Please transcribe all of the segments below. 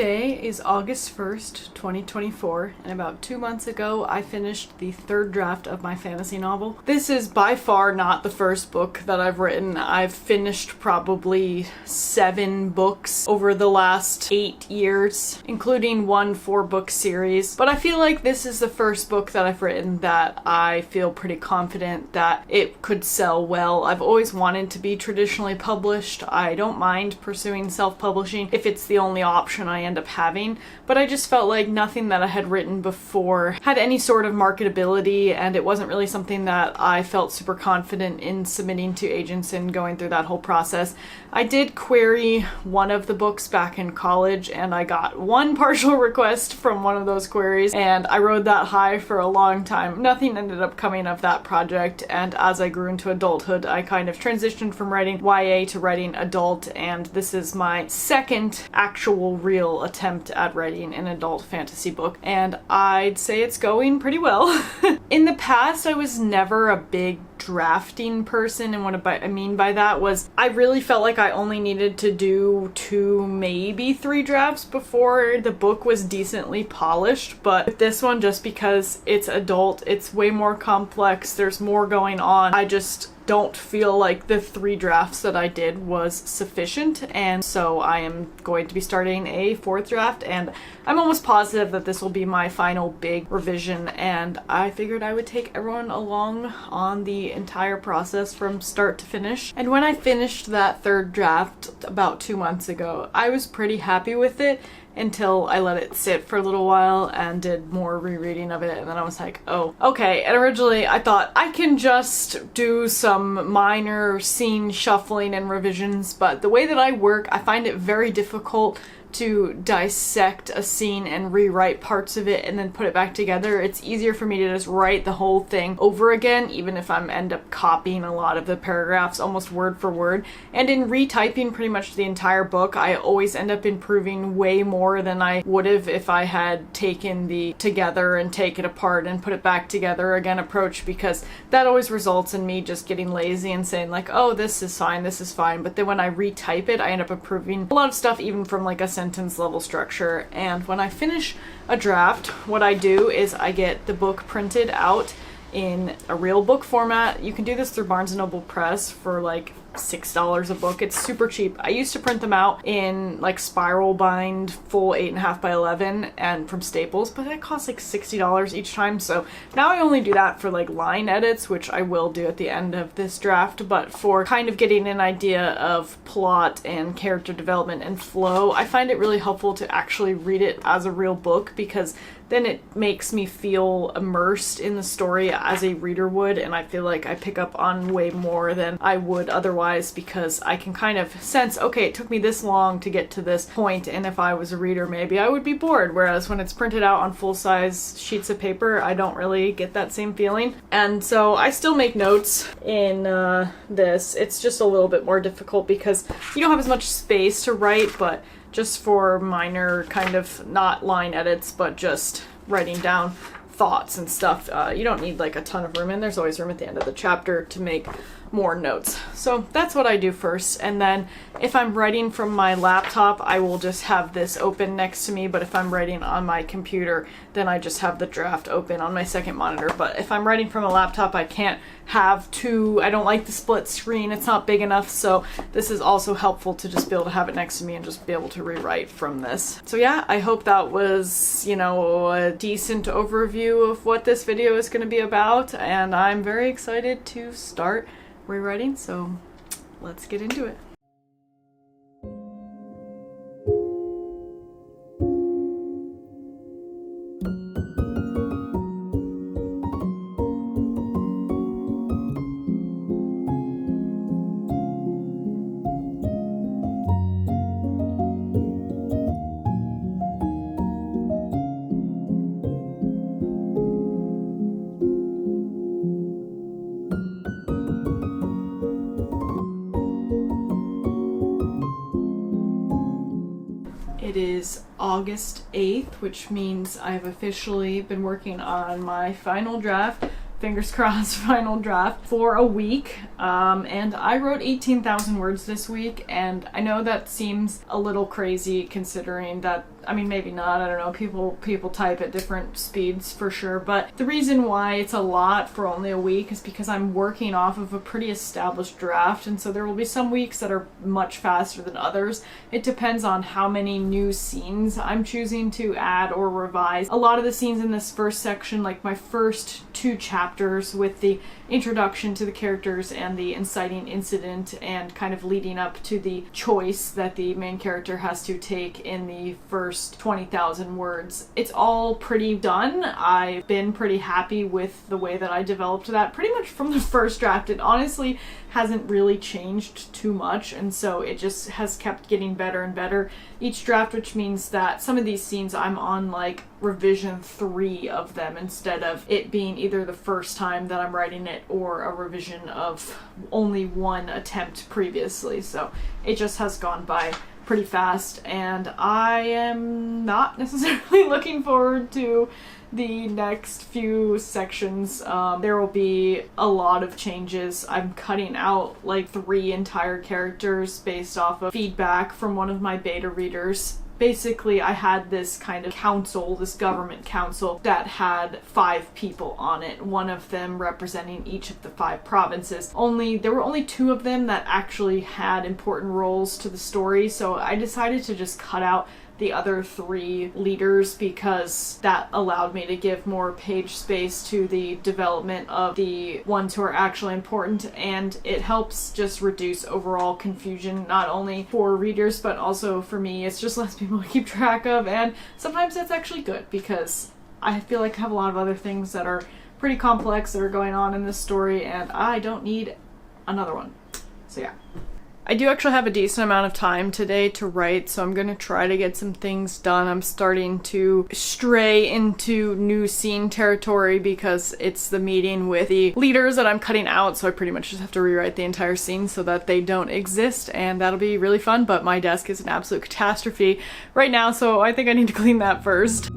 Today is August 1st, 2024, and about 2 months ago I finished the third draft of my fantasy novel. This is by far not the first book that I've written. I've finished probably 7 books over the last 8 years, including one 4-book series, but I feel like this is the first book that I've written that I feel pretty confident that it could sell well. I've always wanted to be traditionally published. I don't mind pursuing self-publishing if it's the only option I end up having, but I just felt like nothing that I had written before had any sort of marketability, and it wasn't really something that I felt super confident in submitting to agents and going through that whole process. I did query one of the books back in college, and I got one partial request from one of those queries, and I rode that high for a long time. Nothing ended up coming of that project, and as I grew into adulthood, I kind of transitioned from writing YA to writing adult, and this is my second actual real attempt at writing an adult fantasy book, and I'd say it's going pretty well. In the past, I was never a big drafting person, and what I mean by that was I really felt like I only needed to do 2, maybe 3 drafts before the book was decently polished. But with this one, just because it's adult, it's way more complex, there's more going on, I just don't feel like the 3 drafts that I did was sufficient, and so I am going to be starting a 4th draft, and I'm almost positive that this will be my final big revision, and I figured I would take everyone along on the entire process from start to finish. And when I finished that 3rd draft about 2 months ago, I was pretty happy with it until I let it sit for a little while and did more rereading of it, and then I was like, oh, okay. And originally I thought I can just do some minor scene shuffling and revisions, but the way that I work, I find it very difficult to dissect a scene and rewrite parts of it and then put it back together. It's easier for me to just write the whole thing over again, even if I'm end up copying a lot of the paragraphs almost word for word. And in retyping pretty much the entire book, I always end up improving way more than I would have if I had taken the together and take it apart and put it back together again approach, because that always results in me just getting lazy and saying like, oh, this is fine, but then when I retype it, I end up improving a lot of stuff, even from like a sentence level structure. And when I finish a draft, what I do is I get the book printed out in a real book format. You can do this through Barnes & Noble Press for like $6 a book. It's super cheap. I used to print them out in like spiral bind, full 8.5 by 11, and from Staples, but it costs like $60 each time. So now I only do that for like line edits, which I will do at the end of this draft, but for kind of getting an idea of plot and character development and flow, I find it really helpful to actually read it as a real book, because then it makes me feel immersed in the story as a reader would, and I feel like I pick up on way more than I would otherwise, because I can kind of sense, okay, it took me this long to get to this point, and if I was a reader, maybe I would be bored, whereas when it's printed out on full-size sheets of paper, I don't really get that same feeling. And so I still make notes in this. It's just a little bit more difficult because you don't have as much space to write, but just for minor kind of not line edits, but just writing down thoughts and stuff. You don't need like a ton of room, and there's always room at the end of the chapter to make more notes. So that's what I do first, and then if I'm writing from my laptop, I will just have this open next to me, but if I'm writing on my computer, then I just have the draft open on my second monitor. But if I'm writing from a laptop, I can't have 2, I don't like the split screen, it's not big enough, so this is also helpful to just be able to have it next to me and just be able to rewrite from this. So yeah, I hope that was, you know, a decent overview of what this video is going to be about, and I'm very excited to start rewriting, so let's get into it. It is August 8th, which means I've officially been working on my final draft fingers crossed, final draft for a week. And I wrote 18,000 words this week, and I know that seems a little crazy considering that, I mean, maybe not, I don't know, people type at different speeds for sure, but the reason why it's a lot for only a week is because I'm working off of a pretty established draft, and so there will be some weeks that are much faster than others. It depends on how many new scenes I'm choosing to add or revise. A lot of the scenes in this first section, like my first 2 chapters with the introduction to the characters and the inciting incident and kind of leading up to the choice that the main character has to take in the first 20,000 words. It's all pretty done. I've been pretty happy with the way that I developed that pretty much from the first draft. It honestly hasn't really changed too much, and so it just has kept getting better and better each draft, which means that some of these scenes I'm on like revision 3 of them instead of it being either the first time that I'm writing it or a revision of only 1 attempt previously. So it just has gone by pretty fast, and I am not necessarily looking forward to the next few sections. There will be a lot of changes. I'm cutting out like 3 entire characters based off of feedback from one of my beta readers. Basically, I had this kind of council, this government council, that had 5 people on it, one of them representing each of the 5 provinces. There were only 2 of them that actually had important roles to the story, so I decided to just cut out the other 3 leaders because that allowed me to give more page space to the development of the ones who are actually important, and it helps just reduce overall confusion, not only for readers but also for me. It's just less people to keep track of, and sometimes that's actually good because I feel like I have a lot of other things that are pretty complex that are going on in this story, and I don't need another one. So yeah. I do actually have a decent amount of time today to write, so I'm going to try to get some things done. I'm starting to stray into new scene territory because it's the meeting with the leaders that I'm cutting out, so I pretty much just have to rewrite the entire scene so that they don't exist, and that'll be really fun, but my desk is an absolute catastrophe right now, so I think I need to clean that first.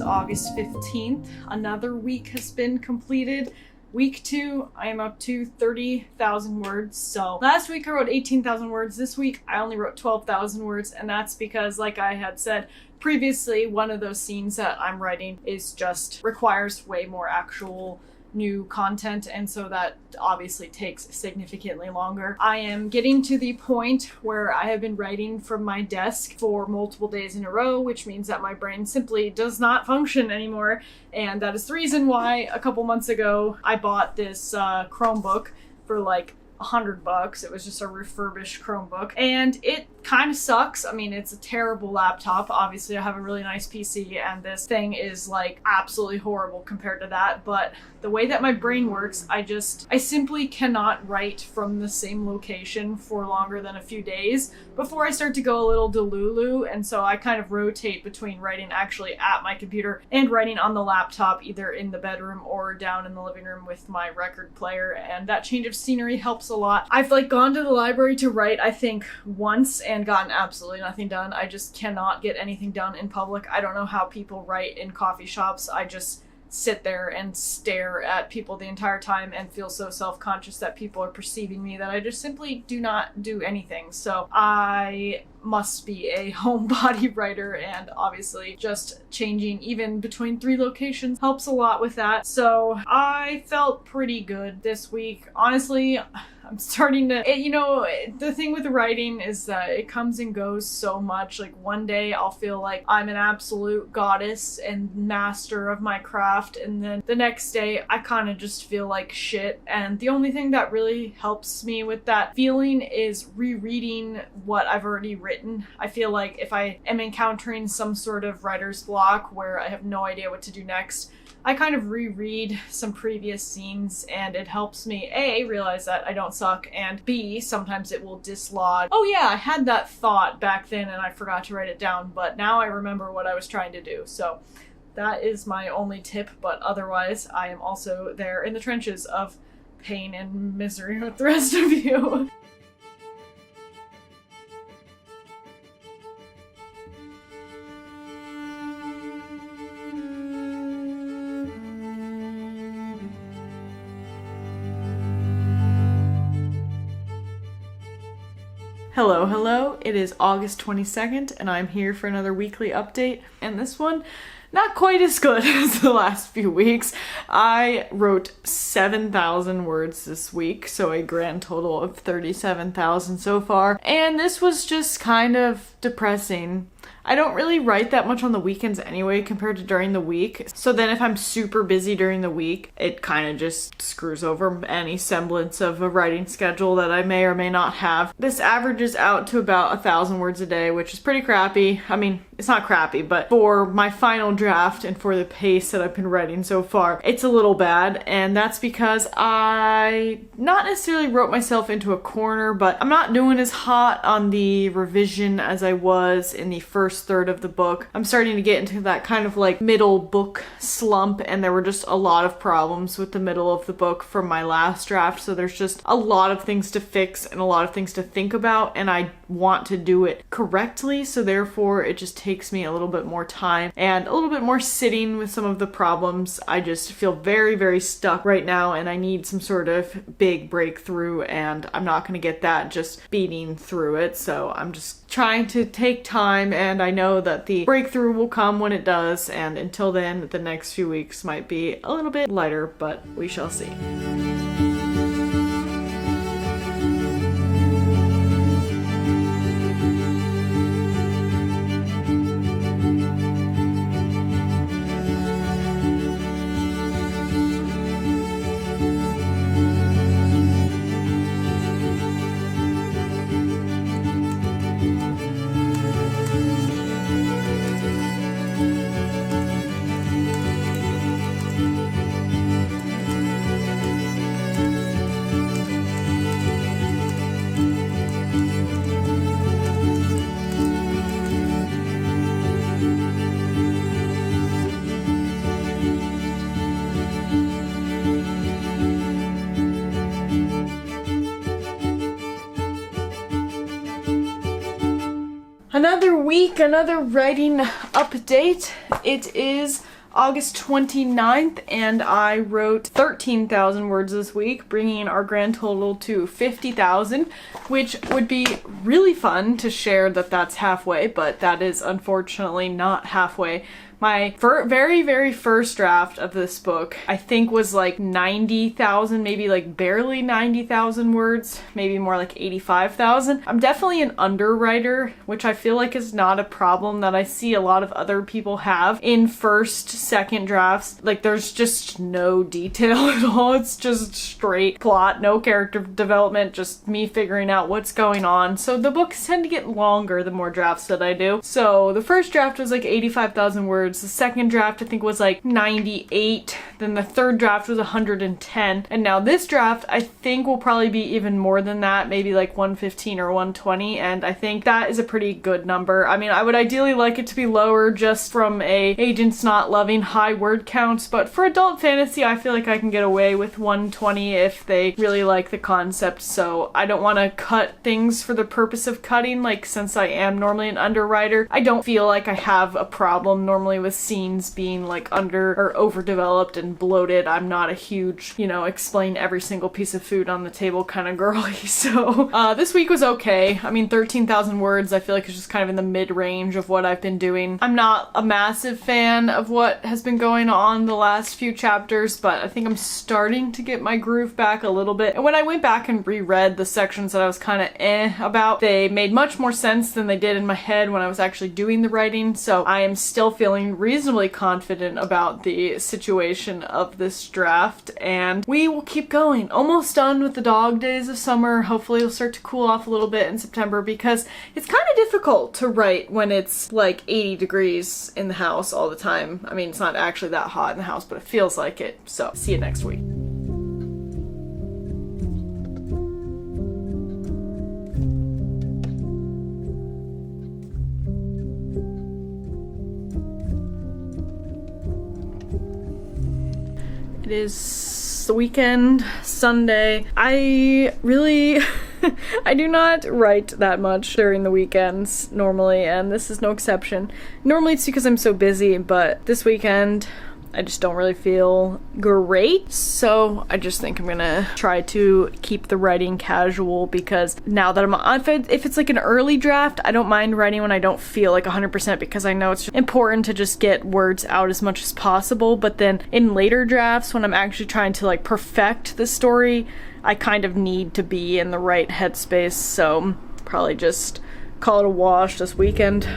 August 15th, another week has been completed. Week 2, I am up to 30,000 words. So last week I wrote 18,000 words. This week I only wrote 12,000 words, and that's because, like I had said previously, one of those scenes that I'm writing requires way more actual new content, and so that obviously takes significantly longer. I am getting to the point where I have been writing from my desk for multiple days in a row, which means that my brain simply does not function anymore, and that is the reason why a couple months ago I bought this Chromebook for like $100. It was just a refurbished Chromebook, and it kind of sucks. I mean, it's a terrible laptop. Obviously, I have a really nice PC, and this thing is like absolutely horrible compared to that, but the way that my brain works, I simply cannot write from the same location for longer than a few days before I start to go a little delulu, and so I kind of rotate between writing actually at my computer and writing on the laptop, either in the bedroom or down in the living room with my record player, and that change of scenery helps a lot. I've like gone to the library to write, I think, once and gotten absolutely nothing done. I just cannot get anything done in public. I don't know how people write in coffee shops. I just sit there and stare at people the entire time and feel so self-conscious that people are perceiving me that I just simply do not do anything. So I must be a homebody writer, and obviously just changing even between 3 locations helps a lot with that. So I felt pretty good this week. Honestly, I'm starting to, the thing with writing is that it comes and goes so much. Like one day I'll feel like I'm an absolute goddess and master of my craft, and then the next day I kind of just feel like shit. And the only thing that really helps me with that feeling is rereading what I've already written. I feel like if I am encountering some sort of writer's block where I have no idea what to do next, I kind of reread some previous scenes, and it helps me A, realize that I don't suck, and B, sometimes it will dislodge, oh yeah, I had that thought back then and I forgot to write it down, but now I remember what I was trying to do. So that is my only tip, but otherwise I am also there in the trenches of pain and misery with the rest of you. Hello, it is August 22nd and I'm here for another weekly update, and this one, not quite as good as the last few weeks. I wrote 7,000 words this week, so a grand total of 37,000 so far, and this was just kind of depressing. I don't really write that much on the weekends anyway compared to during the week. So then if I'm super busy during the week, it kind of just screws over any semblance of a writing schedule that I may or may not have. This averages out to about 1,000 words a day, which is pretty crappy. I mean, it's not crappy, but for my final draft and for the pace that I've been writing so far, it's a little bad. And that's because I not necessarily wrote myself into a corner, but I'm not doing as hot on the revision as I was in the first third of the book. I'm starting to get into that kind of like middle book slump, and there were just a lot of problems with the middle of the book from my last draft, so there's just a lot of things to fix and a lot of things to think about, and I want to do it correctly, so therefore it just takes me a little bit more time and a little bit more sitting with some of the problems. I just feel very, very stuck right now, and I need some sort of big breakthrough, and I'm not going to get that just beating through it, so I'm just trying to take time, and I know that the breakthrough will come when it does, and until then, the next few weeks might be a little bit lighter, but we shall see. Another week, another writing update. It is August 29th, and I wrote 13,000 words this week, bringing our grand total to 50,000, which would be really fun to share that that's halfway, but that is unfortunately not halfway. My very, very first draft of this book, I think, was like 90,000, maybe like barely 90,000 words, maybe more like 85,000. I'm definitely an underwriter, which I feel like is not a problem that I see a lot of other people have in first, second drafts. Like, there's just no detail at all. It's just straight plot, no character development, just me figuring out what's going on. So the books tend to get longer the more drafts that I do. So the first draft was like 85,000 words. The second draft, I think, was like 98. Then the third draft was 110. And now this draft, I think, will probably be even more than that, maybe like 115 or 120. And I think that is a pretty good number. I mean, I would ideally like it to be lower just from a agents not loving high word counts. But for adult fantasy, I feel like I can get away with 120 if they really like the concept. So I don't want to cut things for the purpose of cutting. Like, since I am normally an underwriter, I don't feel like I have a problem normally with scenes being like under or overdeveloped and bloated. I'm not a huge, explain every single piece of food on the table kind of girly. So this week was okay. I mean, 13,000 words I feel like is just kind of in the mid-range of what I've been doing. I'm not a massive fan of what has been going on the last few chapters, but I think I'm starting to get my groove back a little bit. And when I went back and reread the sections that I was kind of about, they made much more sense than they did in my head when I was actually doing the writing. So I am still feeling reasonably confident about the situation portion of this draft, and we will keep going. Almost done with the dog days of summer. Hopefully it'll start to cool off a little bit in September, because it's kind of difficult to write when it's like 80 degrees in the house all the time. I mean, it's not actually that hot in the house, but it feels like it. So see you next week. It is the weekend, Sunday. I really, I do not write that much during the weekends normally, and this is no exception. Normally it's because I'm so busy, but this weekend I just don't really feel great, so I just think I'm gonna try to keep the writing casual, because now that if it's like an early draft, I don't mind writing when I don't feel like 100%, because I know it's important to just get words out as much as possible. But then in later drafts, when I'm actually trying to like perfect the story, I kind of need to be in the right headspace, so probably just call it a wash this weekend.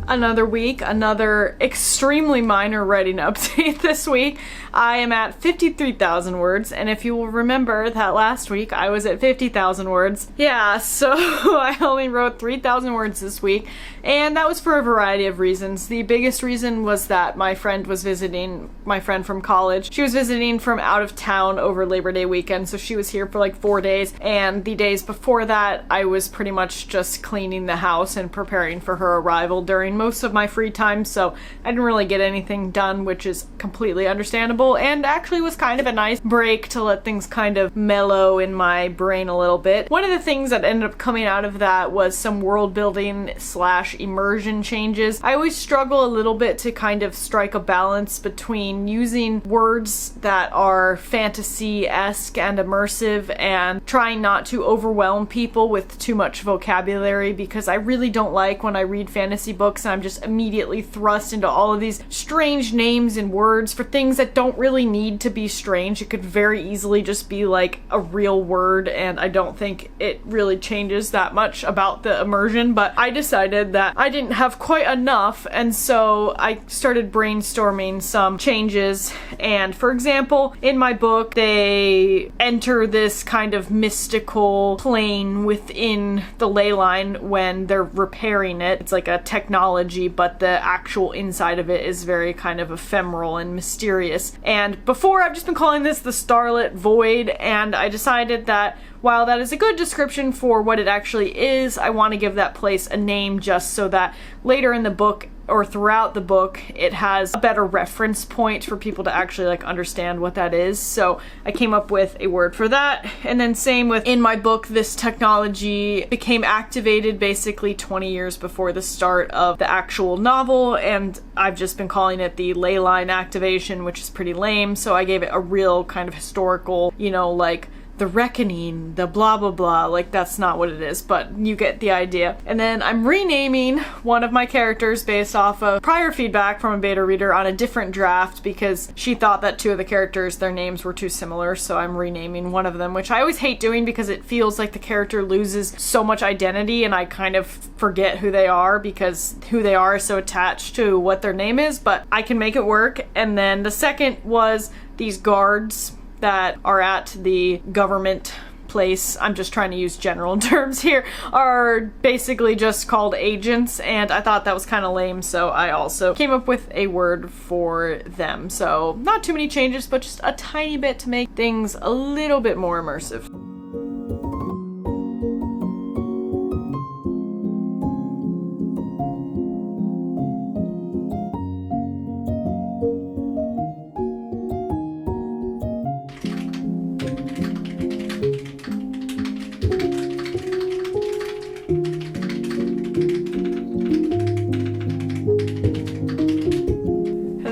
Another week, another extremely minor writing update this week. I am at 53,000 words, and if you will remember that last week I was at 50,000 words. Yeah, so I only wrote 3,000 words this week, and that was for a variety of reasons. The biggest reason was that my friend was visiting, my friend from college. She was visiting from out of town over Labor Day weekend, so she was here for like 4 days, and the days before that I was pretty much just cleaning the house and preparing for her arrival during most of my free time, so I didn't really get anything done, which is completely understandable, and actually was kind of a nice break to let things kind of mellow in my brain a little bit. One of the things that ended up coming out of that was some world building / immersion changes. I always struggle a little bit to kind of strike a balance between using words that are fantasy-esque and immersive and trying not to overwhelm people with too much vocabulary, because I really don't like when I read fantasy books and I'm just immediately thrust into all of these strange names and words for things that don't really need to be strange. It could very easily just be like a real word, and I don't think it really changes that much about the immersion. But I decided that I didn't have quite enough, and so I started brainstorming some changes. And for example, in my book they enter this kind of mystical plane within the ley line when they're repairing it. It's like a technology, but the actual inside of it is very kind of ephemeral and mysterious. And before, I've just been calling this the Starlit Void, and I decided that while that is a good description for what it actually is, I want to give that place a name just so that later in the book or throughout the book it has a better reference point for people to actually like understand what that is. So I came up with a word for that. And then same with, in my book, this technology became activated basically 20 years before the start of the actual novel, and I've just been calling it the ley line activation, which is pretty lame, so I gave it a real kind of historical, you know, like the reckoning, the blah blah blah. Like, that's not what it is, but you get the idea. And then I'm renaming one of my characters based off of prior feedback from a beta reader on a different draft, because she thought that 2 of the characters, their names were too similar, so I'm renaming one of them, which I always hate doing because it feels like the character loses so much identity and I kind of forget who they are, because who they are is so attached to what their name is, but I can make it work. And then the second was these guards that are at the government place, I'm just trying to use general terms here, are basically just called agents, and I thought that was kind of lame, so I also came up with a word for them. So not too many changes, but just a tiny bit to make things a little bit more immersive.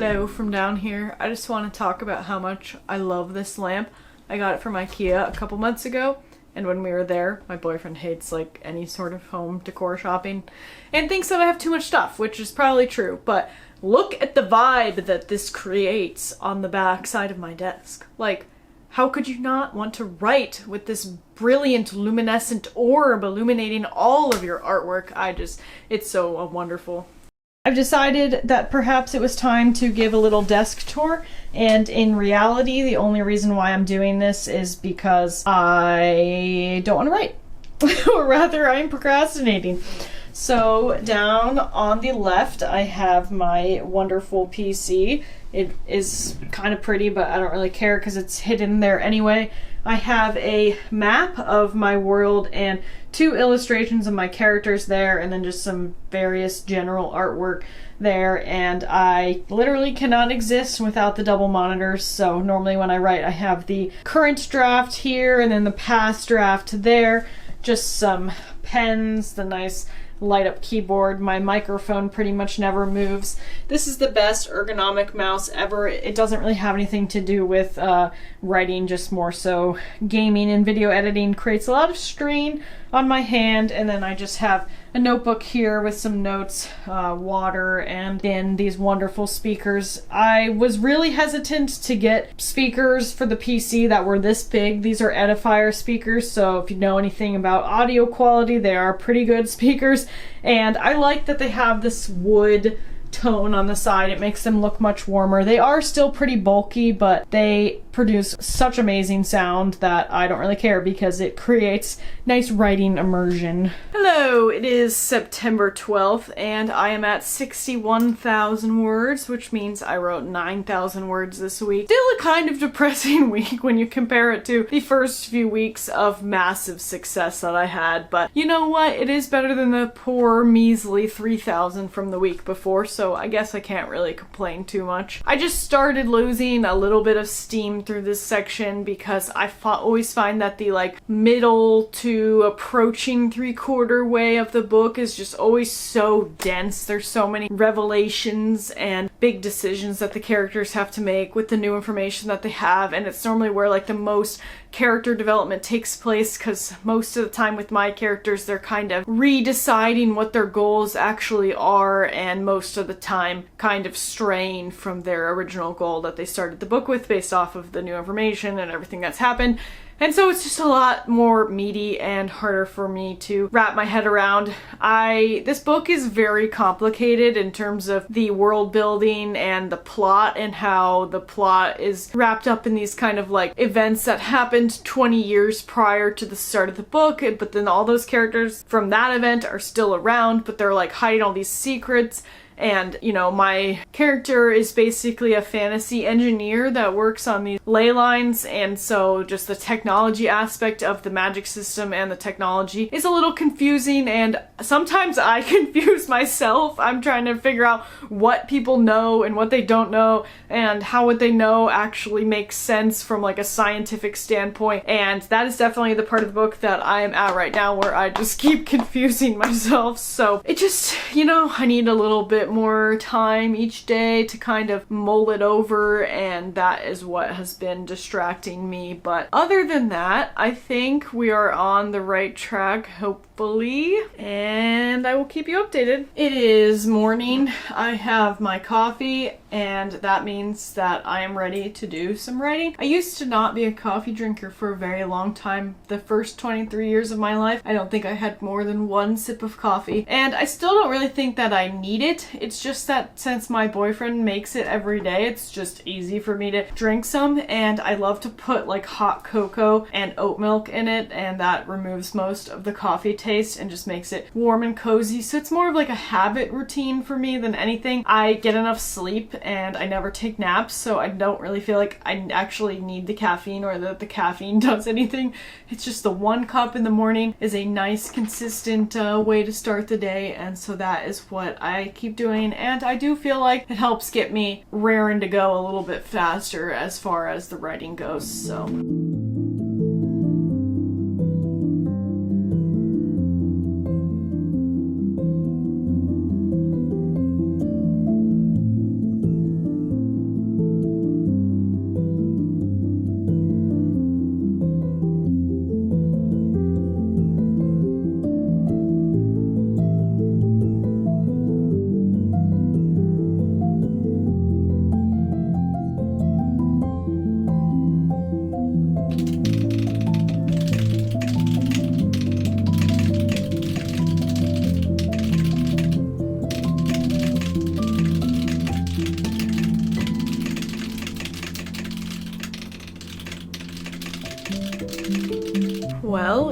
Hello from down here. I just want to talk about how much I love this lamp. I got it from IKEA a couple months ago, and when we were there, my boyfriend hates like any sort of home decor shopping and thinks that I have too much stuff, which is probably true, but look at the vibe that this creates on the back side of my desk. Like, how could you not want to write with this brilliant luminescent orb illuminating all of your artwork? It's so wonderful. I've decided that perhaps it was time to give a little desk tour, and in reality, the only reason why I'm doing this is because I don't want to write, or rather, I'm procrastinating. So down on the left, I have my wonderful PC. It is kind of pretty, but I don't really care because it's hidden there anyway. I have a map of my world and 2 illustrations of my characters there, and then just some various general artwork there, and I literally cannot exist without the double monitors. So normally when I write, I have the current draft here and then the past draft there, just some pens, the nice light up keyboard. My microphone pretty much never moves. This is the best ergonomic mouse ever. It doesn't really have anything to do with writing, just more so gaming and video editing creates a lot of strain on my hand. And then I just have a notebook here with some notes, water, and then these wonderful speakers. I was really hesitant to get speakers for the PC that were this big. These are Edifier speakers, so if you know anything about audio quality, they are pretty good speakers. And I like that they have this wood tone on the side. It makes them look much warmer. They are still pretty bulky, but they produce such amazing sound that I don't really care because it creates nice writing immersion. Hello, it is September 12th and I am at 61,000 words, which means I wrote 9,000 words this week. Still a kind of depressing week when you compare it to the first few weeks of massive success that I had, but you know what? It is better than the poor measly 3,000 from the week before, so I guess I can't really complain too much. I just started losing a little bit of steam through this section because I always find that the middle to approaching 3/4 way of the book is just always so dense. There's so many revelations and big decisions that the characters have to make with the new information that they have, and it's normally where the most character development takes place, because most of the time with my characters they're kind of redeciding what their goals actually are, and most of the time kind of straying from their original goal that they started the book with based off of the new information and everything that's happened. And so it's just a lot more meaty and harder for me to wrap my head around. This book is very complicated in terms of the world building and the plot, and how the plot is wrapped up in these kind of events that happened 20 years prior to the start of the book, but then all those characters from that event are still around, but they're hiding all these secrets. And, my character is basically a fantasy engineer that works on these ley lines, and so just the technology aspect of the magic system and the technology is a little confusing, and sometimes I confuse myself. I'm trying to figure out what people know and what they don't know, and how what they know actually makes sense from a scientific standpoint, and that is definitely the part of the book that I am at right now where I just keep confusing myself. So it just, I need a little bit more time each day to kind of mull it over, and that is what has been distracting me. But other than that, I think we are on the right track, hopefully, and I will keep you updated. It is morning. I have my coffee, and that means that I am ready to do some writing. I used to not be a coffee drinker for a very long time. The first 23 years of my life, I don't think I had more than 1 sip of coffee, and I still don't really think that I need it. It's just that since my boyfriend makes it every day, it's just easy for me to drink some, and I love to put hot cocoa and oat milk in it, and that removes most of the coffee taste and just makes it warm and cozy. So it's more of a habit routine for me than anything. I get enough sleep and I never take naps, so I don't really feel like I actually need the caffeine or that the caffeine does anything. It's just the 1 cup in the morning is a nice consistent way to start the day, and so that is what I keep doing, and I do feel like it helps get me raring to go a little bit faster as far as the writing goes. So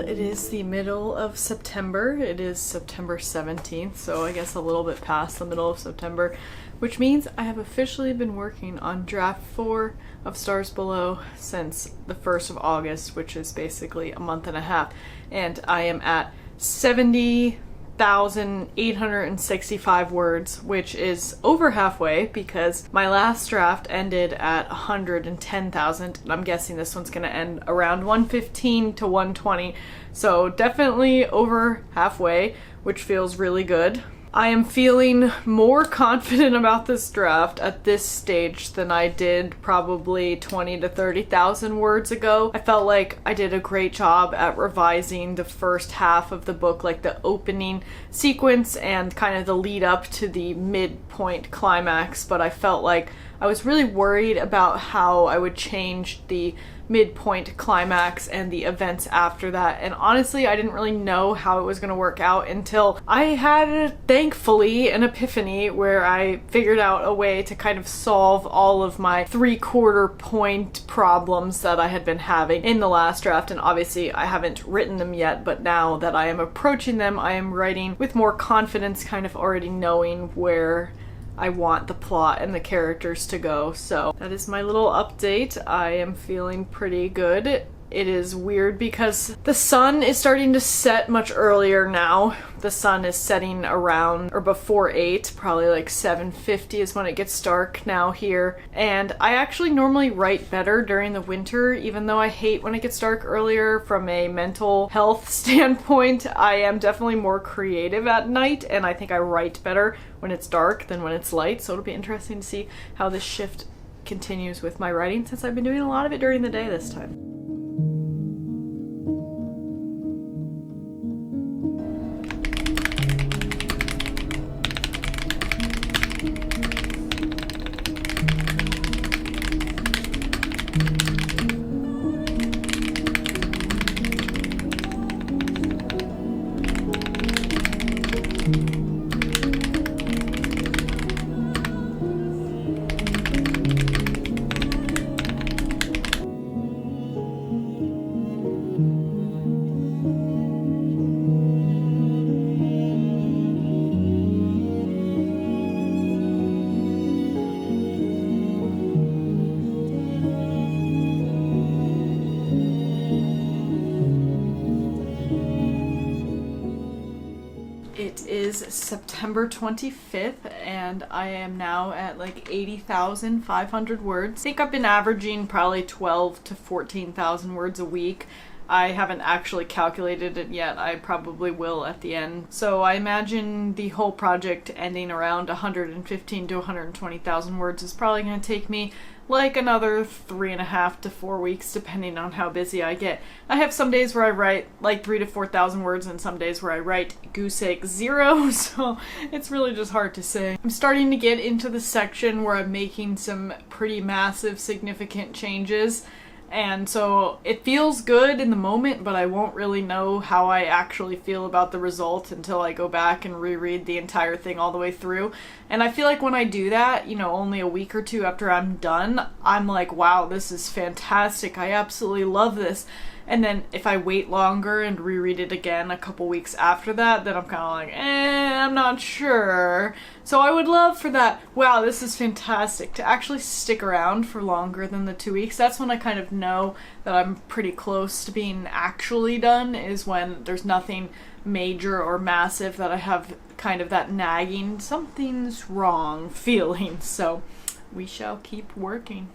it is the middle of September. It is September 17th, so I guess a little bit past the middle of September, which means I have officially been working on draft 4 of Stars Below since the 1st of August, which is basically a month and a half, and I am at 70,865 words, which is over halfway because my last draft ended at 110,000, and I'm guessing this one's gonna end around 115 to 120, so definitely over halfway, which feels really good. I am feeling more confident about this draft at this stage than I did probably 20 to 30,000 words ago. I felt like I did a great job at revising the first half of the book, like the opening sequence and kind of the lead up to the midpoint climax, but I felt like I was really worried about how I would change the midpoint climax and the events after that, and honestly I didn't really know how it was going to work out until I had, thankfully, an epiphany where I figured out a way to kind of solve all of my 3/4 point problems that I had been having in the last draft, and obviously I haven't written them yet, but now that I am approaching them, I am writing with more confidence, kind of already knowing where I want the plot and the characters to go. So that is my little update. I am feeling pretty good. It is weird because the sun is starting to set much earlier now. The sun is setting around or before 8, probably like 7:50 is when it gets dark now here. And I actually normally write better during the winter, even though I hate when it gets dark earlier from a mental health standpoint. I am definitely more creative at night, and I think I write better when it's dark than when it's light. So it'll be interesting to see how this shift continues with my writing, since I've been doing a lot of it during the day this time. It is September 25th and I am now at like 80,500 words. I think I've been averaging probably 12 to 14,000 words a week. I haven't actually calculated it yet. I probably will at the end. So I imagine the whole project ending around 115 to 120,000 words is probably going to take me like another 3.5 to 4 weeks, depending on how busy I get. I have some days where I write like 3,000 to 4,000 words and some days where I write goose egg 0, so it's really just hard to say. I'm starting to get into the section where I'm making some pretty massive, significant changes. And so it feels good in the moment, but I won't really know how I actually feel about the result until I go back and reread the entire thing all the way through. And I feel like when I do that, you know, only a week or two after I'm done, I'm like, wow, this is fantastic. I absolutely love this. And then if I wait longer and reread it again a couple weeks after that, then I'm kind of like, I'm not sure. So I would love for that, wow, this is fantastic, to actually stick around for longer than the 2 weeks. That's when I kind of know that I'm pretty close to being actually done, is when there's nothing major or massive that I have kind of that nagging, something's wrong feeling. So we shall keep working.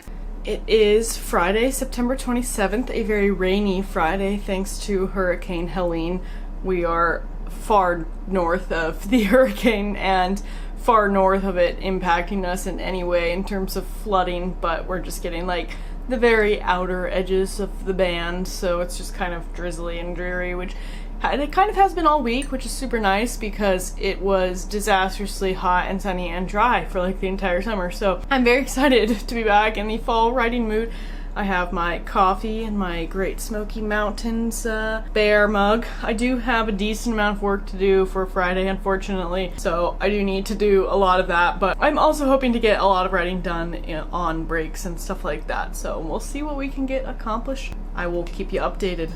It is Friday, September 27th, a very rainy Friday thanks to Hurricane Helene. We are far north of the hurricane and far north of it impacting us in any way in terms of flooding, but we're just getting like the very outer edges of the band, so it's just kind of drizzly and dreary, which it kind of has been all week, which is super nice because it was disastrously hot and sunny and dry for like the entire summer. So I'm very excited to be back in the fall writing mood. I have my coffee and my Great Smoky Mountains bear mug. I do have a decent amount of work to do for Friday, unfortunately, so I do need to do a lot of that, but I'm also hoping to get a lot of writing done on breaks and stuff like that, so we'll see what we can get accomplished. I will keep you updated.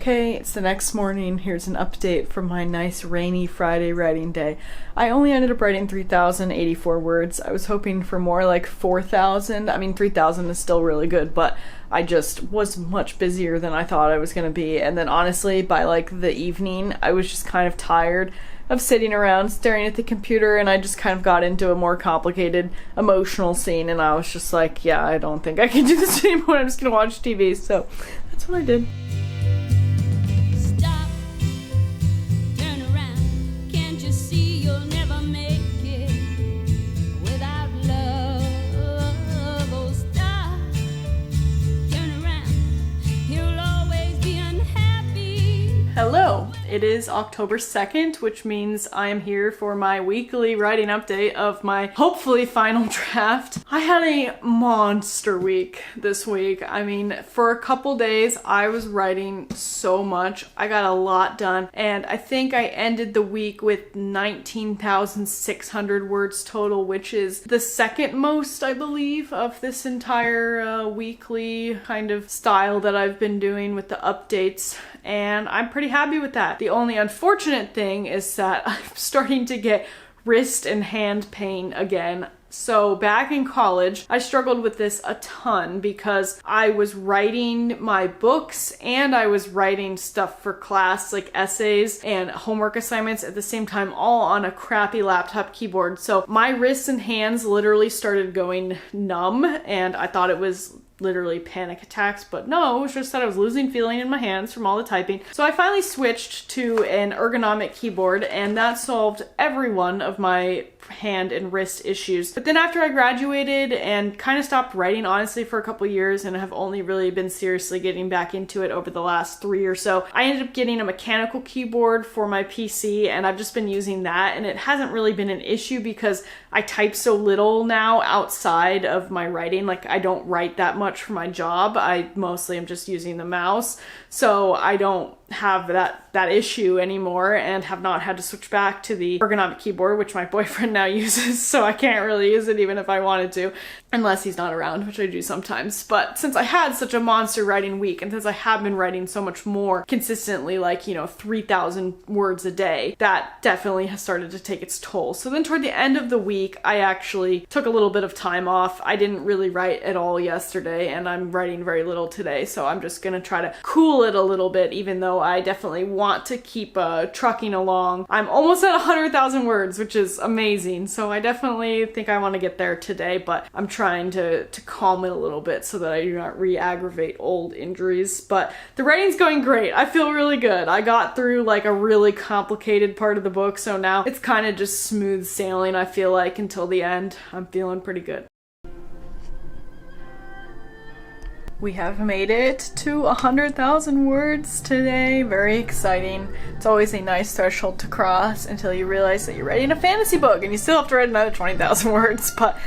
Okay, it's the next morning. Here's an update from my nice rainy Friday writing day. I only ended up writing 3,084 words. I was hoping for more, like 4,000. I mean, 3,000 is still really good, but I just was much busier than I thought I was gonna be. And then honestly, by like the evening, I was just kind of tired of sitting around staring at the computer, and I just kind of got into a more complicated emotional scene, and I was just like, yeah, I don't think I can do this anymore. I'm just gonna watch TV. So that's what I did. Hello, it is October 2nd, which means I am here for my weekly writing update of my hopefully final draft. I had a monster week this week. I mean, for a couple days, I was writing so much. I got a lot done, and I think I ended the week with 19,600 words total, which is the second most, I believe, of this entire weekly kind of style that I've been doing with the updates, and I'm pretty happy with that. The only unfortunate thing is that I'm starting to get wrist and hand pain again. So back in college, I struggled with this a ton because I was writing my books and I was writing stuff for class, like essays and homework assignments at the same time, all on a crappy laptop keyboard. So my wrists and hands literally started going numb, and I thought it was literally panic attacks, but no, it was just that I was losing feeling in my hands from all the typing. So I finally switched to an ergonomic keyboard, and that solved every one of my hand and wrist issues. But then after I graduated and kind of stopped writing, honestly, for a couple years, and have only really been seriously getting back into it over the last 3 or so, I ended up getting a mechanical keyboard for my PC, and I've just been using that, and it hasn't really been an issue because I type so little now outside of my writing. Like, I don't write that much for my job. I mostly am just using the mouse, so I don't have that issue anymore, and have not had to switch back to the ergonomic keyboard, which my boyfriend now uses, so I can't really use it even if I wanted to, unless he's not around, which I do sometimes. But since I had such a monster writing week, and since I have been writing so much more consistently, like, 3,000 words a day, that definitely has started to take its toll. So then toward the end of the week, I actually took a little bit of time off. I didn't really write at all yesterday, and I'm writing very little today, so I'm just gonna try to cool it a little bit, even though I definitely want to keep trucking along. I'm almost at 100,000 words, which is amazing, so I definitely think I want to get there today, but I'm trying to calm it a little bit so that I do not re-aggravate old injuries. But the writing's going great. I feel really good. I got through like a really complicated part of the book, so now it's kind of just smooth sailing, I feel like, until the end. I'm feeling pretty good. We have made it to 100,000 words today. Very exciting. It's always a nice threshold to cross until you realize that you're writing a fantasy book and you still have to write another 20,000 words, but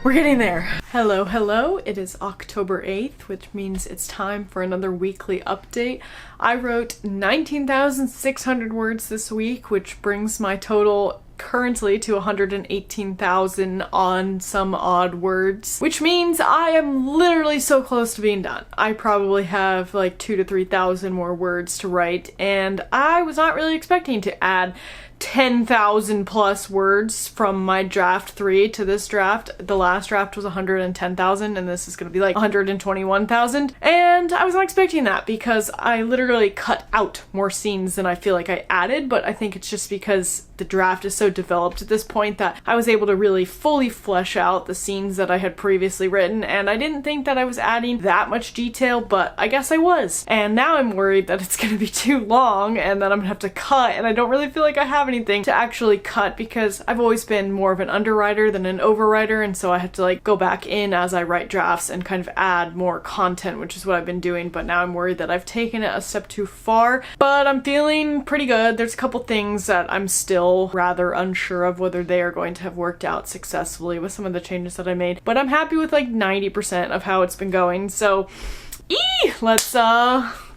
we're getting there. Hello, hello. It is October 8th, which means it's time for another weekly update. I wrote 19,600 words this week, which brings my total currently to 118,000 on some odd words, which means I am literally so close to being done. I probably have like 2,000 to 3,000 more words to write, and I was not really expecting to add 10,000 plus words from my draft 3 to this draft. The last draft was 110,000, and this is going to be like 121,000. And I was not expecting that because I literally cut out more scenes than I feel like I added, but I think it's just because the draft is so developed at this point that I was able to really fully flesh out the scenes that I had previously written, and I didn't think that I was adding that much detail, but I guess I was. And now I'm worried that it's going to be too long and that I'm going to have to cut, and I don't really feel like I have anything to actually cut because I've always been more of an underwriter than an overwriter, and so I have to like go back in as I write drafts and kind of add more content, which is what I've been doing. But now I'm worried that I've taken it a step too far, but I'm feeling pretty good. There's a couple things that I'm still rather unsure of whether they are going to have worked out successfully with some of the changes that I made, but I'm happy with like 90% of how it's been going. So let's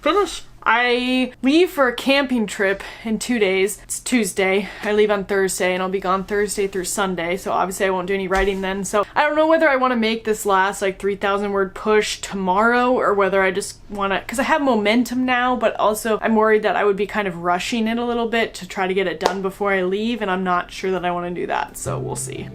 finish. I leave for a camping trip in 2 days. It's Tuesday. I leave on Thursday and I'll be gone Thursday through Sunday. So obviously I won't do any writing then. So I don't know whether I want to make this last like 3,000 word push tomorrow or whether I just want to, because I have momentum now, but also I'm worried that I would be kind of rushing it a little bit to try to get it done before I leave, and I'm not sure that I want to do that. So we'll see.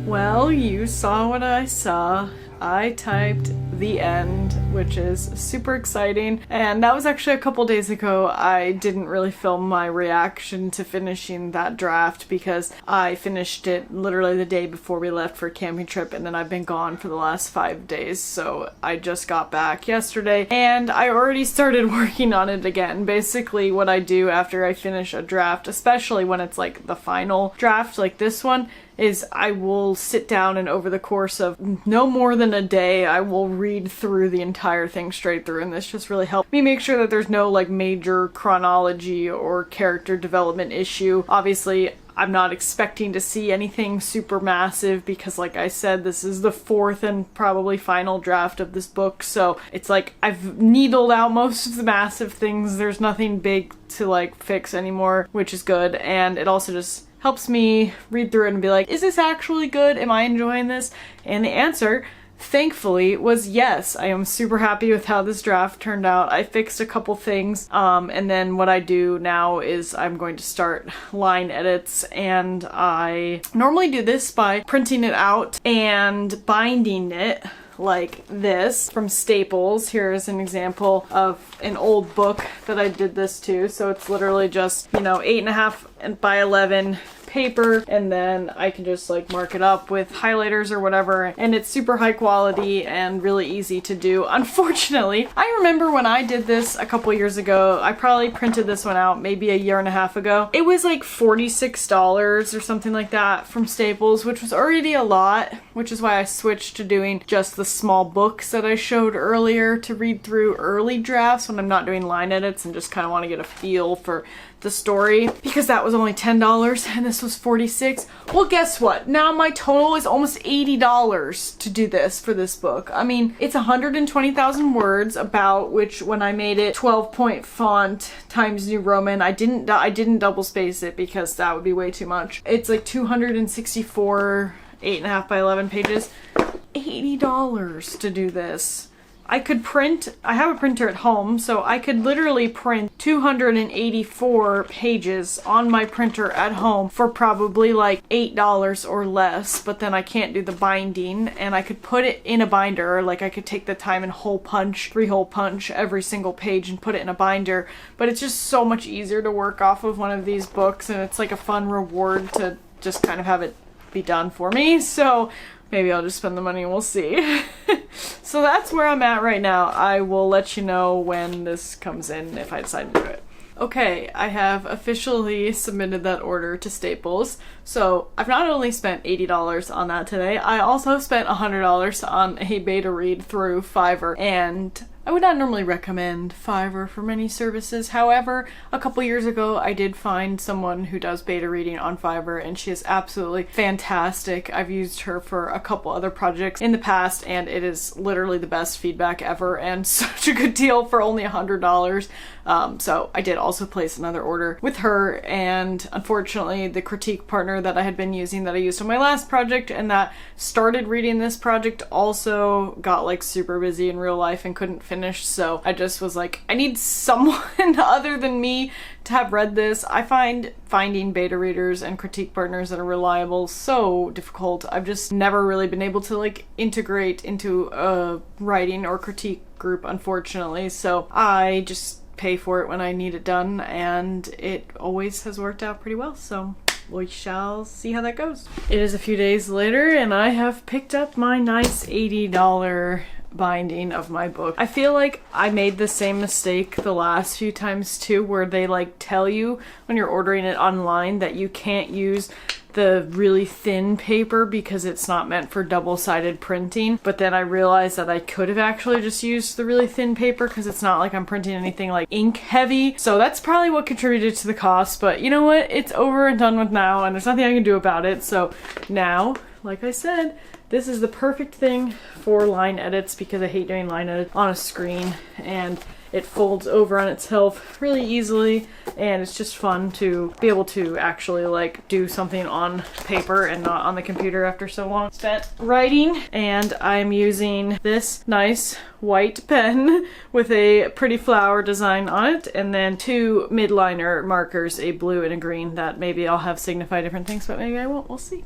Well, you saw what I saw. I typed the end, which is super exciting, and that was actually a couple days ago. I didn't really film my reaction to finishing that draft because I finished it literally the day before we left for a camping trip, and then I've been gone for the last 5 days, so I just got back yesterday and I already started working on it again. Basically what I do after I finish a draft, especially when it's like the final draft like this one, is I will sit down and over the course of no more than a day, I will read through the entire thing straight through, and this just really helped me make sure that there's no like major chronology or character development issue. Obviously, I'm not expecting to see anything super massive because, like I said, this is the fourth and probably final draft of this book, so it's like I've needled out most of the massive things. There's nothing big to like fix anymore, which is good, and it also just helps me read through it and be like, is this actually good? Am I enjoying this? And the answer, thankfully, was yes. I am super happy with how this draft turned out. I fixed a couple things, and then what I do now is I'm going to start line edits, and I normally do this by printing it out and binding it like this from Staples. Here's an example of an old book that I did this to. So it's literally just, you know, 8.5 by 11 paper, and then I can just like mark it up with highlighters or whatever, and it's super high quality and really easy to do. Unfortunately, I remember when I did this a couple years ago, I probably printed this one out maybe a year and a half ago. It was like $46 or something like that from Staples, which was already a lot, which is why I switched to doing just the small books that I showed earlier to read through early drafts when I'm not doing line edits and just kind of want to get a feel for the story, because that was only $10 and this was $46. Well, guess what? Now my total is almost $80 to do this for this book. I mean, it's 120,000 words, about which when I made it 12-point font Times New Roman, I didn't double space it because that would be way too much. It's like 264 8.5 by 11 pages. $80 to do this. I could print, I have a printer at home, so I could literally print 284 pages on my printer at home for probably like $8 or less, but then I can't do the binding, and I could put it in a binder, like I could take the time and hole punch, 3-hole punch every single page and put it in a binder, but it's just so much easier to work off of one of these books, and it's like a fun reward to just kind of have it be done for me, so maybe I'll just spend the money and we'll see. So that's where I'm at right now. I will let you know when this comes in if I decide to do it. Okay, I have officially submitted that order to Staples. So I've not only spent $80 on that today, I also spent $100 on a beta read through Fiverr, and I would not normally recommend Fiverr for many services. However, a couple years ago, I did find someone who does beta reading on Fiverr, and she is absolutely fantastic. I've used her for a couple other projects in the past, and it is literally the best feedback ever, and such a good deal for only $100. So I did also place another order with her, and unfortunately the critique partner that I had been using, that I used on my last project and that started reading this project, also got like super busy in real life and couldn't finish. So I just was like, I need someone other than me to have read this. I find finding beta readers and critique partners that are reliable so difficult. I've just never really been able to like integrate into a writing or critique group, unfortunately. So I just pay for it when I need it done, and it always has worked out pretty well. So we shall see how that goes. It is a few days later, and I have picked up my nice $80 binding of my book. I feel like I made the same mistake the last few times too, where they like tell you when you're ordering it online that you can't use the really thin paper because it's not meant for double-sided printing. But then I realized that I could have actually just used the really thin paper because it's not like I'm printing anything like ink heavy. So that's probably what contributed to the cost, but you know what? It's over and done with now, and there's nothing I can do about it. So now, like I said, this is the perfect thing for line edits because I hate doing line edits on a screen, and it folds over on itself really easily, and it's just fun to be able to actually like do something on paper and not on the computer after so long spent writing. And I'm using this nice white pen with a pretty flower design on it, and then two midliner markers, a blue and a green, that maybe I'll have signify different things, but maybe I won't. We'll see.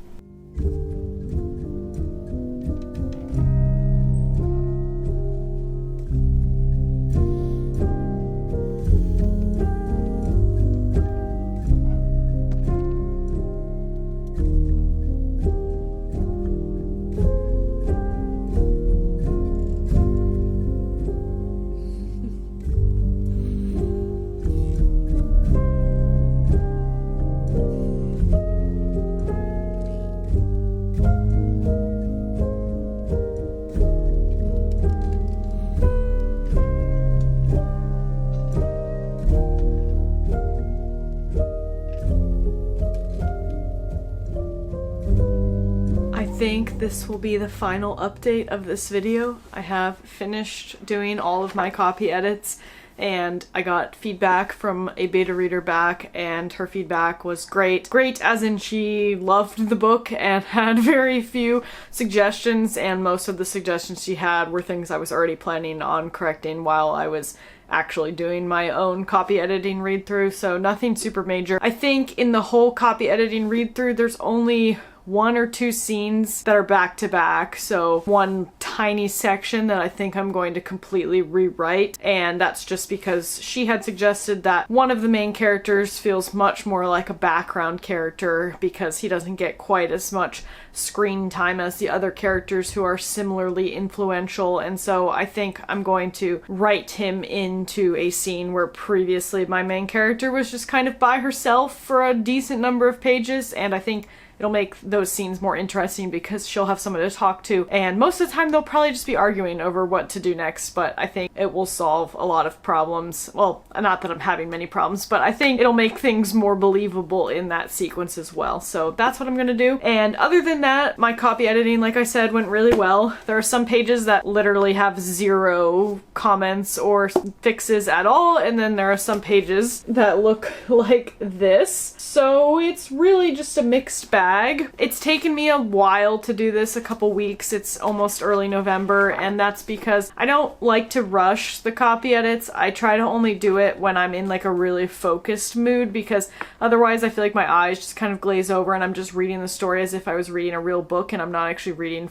I think this will be the final update of this video. I have finished doing all of my copy edits, and I got feedback from a beta reader back, and her feedback was great. Great as in she loved the book and had very few suggestions, and most of the suggestions she had were things I was already planning on correcting while I was actually doing my own copy editing read through, so nothing super major. I think in the whole copy editing read through there's only one or two scenes that are back to back, so one tiny section that I think I'm going to completely rewrite, and that's just because she had suggested that one of the main characters feels much more like a background character because he doesn't get quite as much screen time as the other characters who are similarly influential, and so I think I'm going to write him into a scene where previously my main character was just kind of by herself for a decent number of pages, and I think it'll make those scenes more interesting because she'll have someone to talk to, and most of the time they'll probably just be arguing over what to do next, but I think it will solve a lot of problems. Well, not that I'm having many problems, but I think it'll make things more believable in that sequence as well. So that's what I'm gonna do. And other than that, my copy editing, like I said, went really well. There are some pages that literally have 0 comments or fixes at all, and then there are some pages that look like this. So it's really just a mixed bag. It's taken me a while to do this, a couple weeks. It's almost early November, and that's because I don't like to rush the copy edits. I try to only do it when I'm in like a really focused mood, because otherwise I feel like my eyes just kind of glaze over and I'm just reading the story as if I was reading a real book, and I'm not actually reading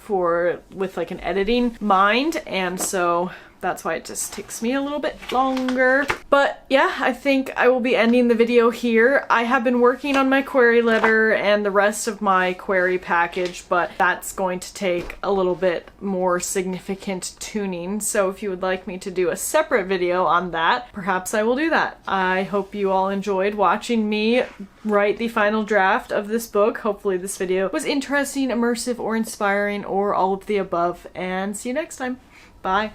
with like an editing mind. And so that's why it just takes me a little bit longer. But yeah, I think I will be ending the video here. I have been working on my query letter and the rest of my query package, but that's going to take a little bit more significant tuning. So if you would like me to do a separate video on that, perhaps I will do that. I hope you all enjoyed watching me write the final draft of this book. Hopefully this video was interesting, immersive, or inspiring, or all of the above, and see you next time. Bye.